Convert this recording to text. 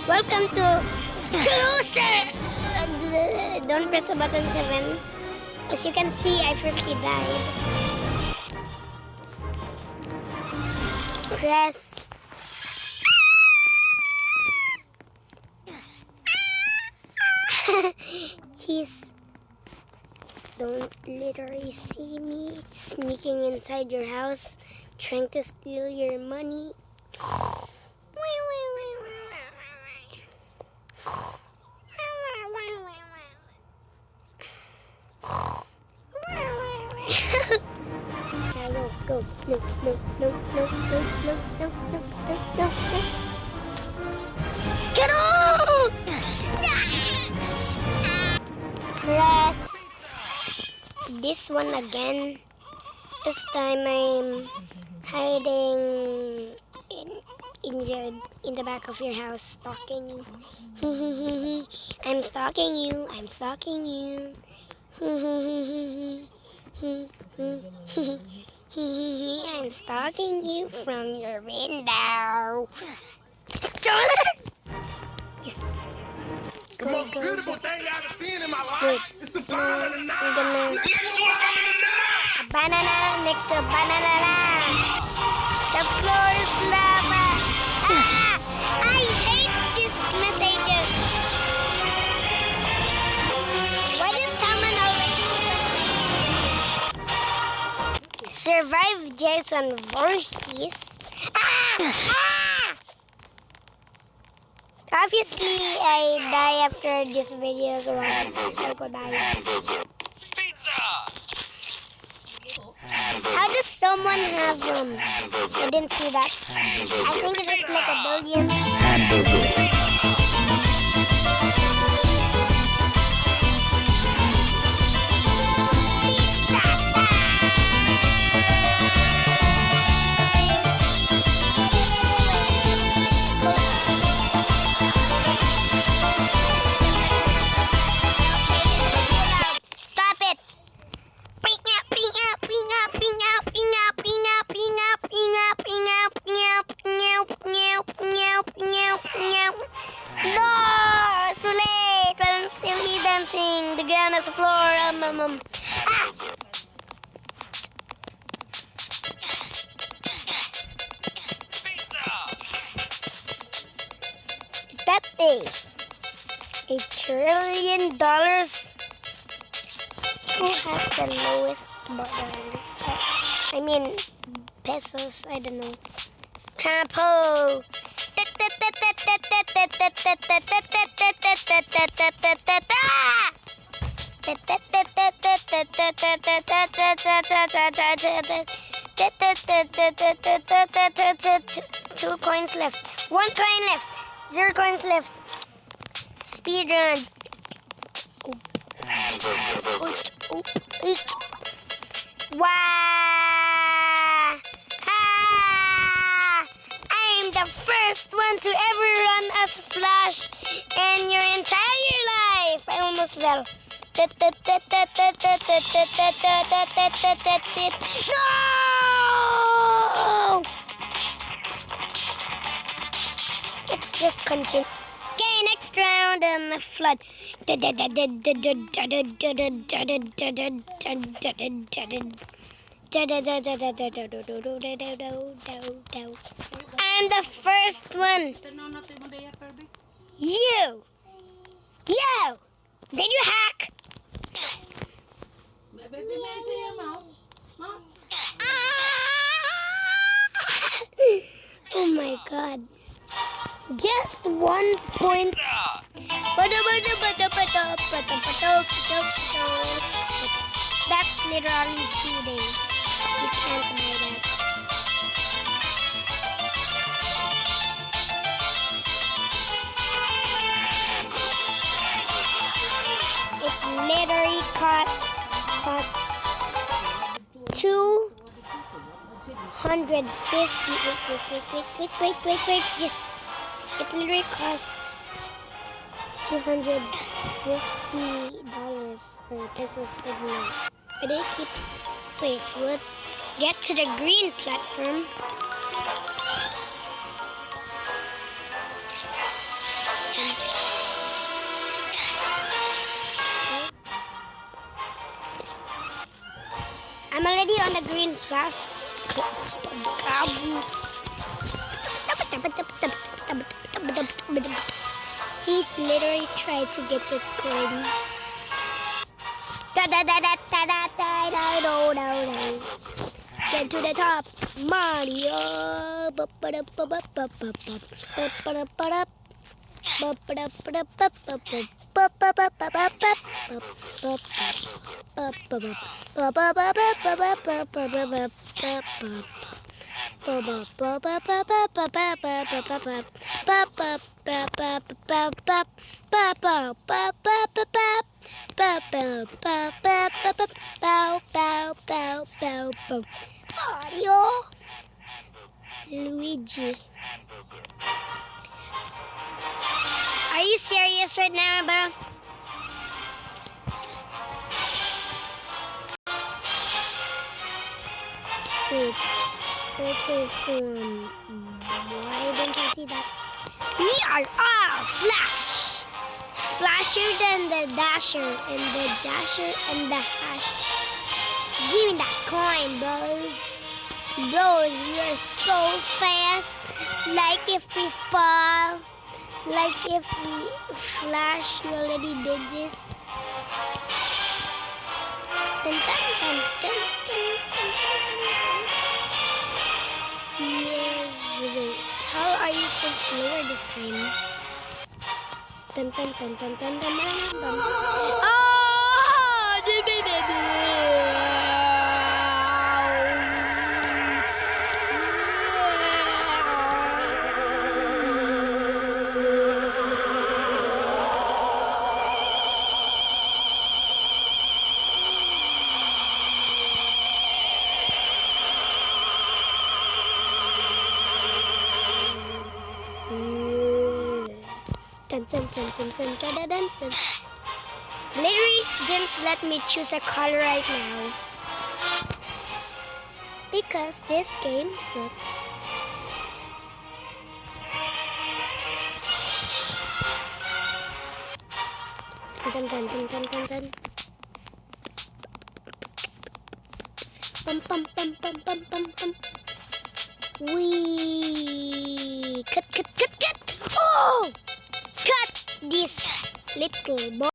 Welcome to Closer! Don't press the button 7. As you can see, I firstly died. Press. He's... Don't literally see me sneaking inside your house, trying to steal your money. Go. No. Get on! Press this one again. This time I'm hiding in the back of your house, stalking you. I'm stalking you. I'm stalking you. I'm stalking you from your window. The most beautiful thing I've ever seen in my life is the banana. Next to a banana. A banana next to a banana. The floor is lava. I hate these messages. Why does someone already survive Jason Voorhees? Obviously, I die after this video, so I could die. Pizza. How does someone have I didn't see that. I think it is like a billion. No! It's too late! But I'm still dancing. The ground has a floor. Is that $1 trillion? Who has the lowest dollars? I mean, pesos. I don't know. Tapo. Two coins left. 1 coin left. 0 coins left. Speed run. Wow! I'm the first one to ever run as Flash in your entire life. I almost fell. No! Let's just continue. Okay, next round, flood. I'm the first one. You! Did you hack? Oh my god. Just 1 point. That's literally cheating. You can't buy that. It literally costs 250. Wait. Just. It literally costs $250 or pesos, I don't know. But I keep... Wait, what? Get to the green platform. I'm already on the green flash. He literally tried to get the coin. Get to the top, Mario. Mario, Luigi. Are you serious right now, bro? Wait, okay, so why don't you see that? We are all Flash! Flasher than the Dasher, and the Dasher and the Hash. Give me that coin, bros. Bros, we are so fast. Like if we fall, like if we flash, we already did this. Dun, dun, dun, dun, dun, dun, dun. Yes, wait. How are you so slower this time? Dun, dun, dun, dun, dun, dun, dun, dun. Oh! Dun, dun, dun, dun, dun, dun, dun, dun, dun. Literally didn't let me choose a color right now because this game sucks. Dun, dun, dun, dun, dun, dun. Pum, pum, pum, pum, pum, pum, pum. Wee! Cut, cut, cut, cut! Oh! Cut this little boy.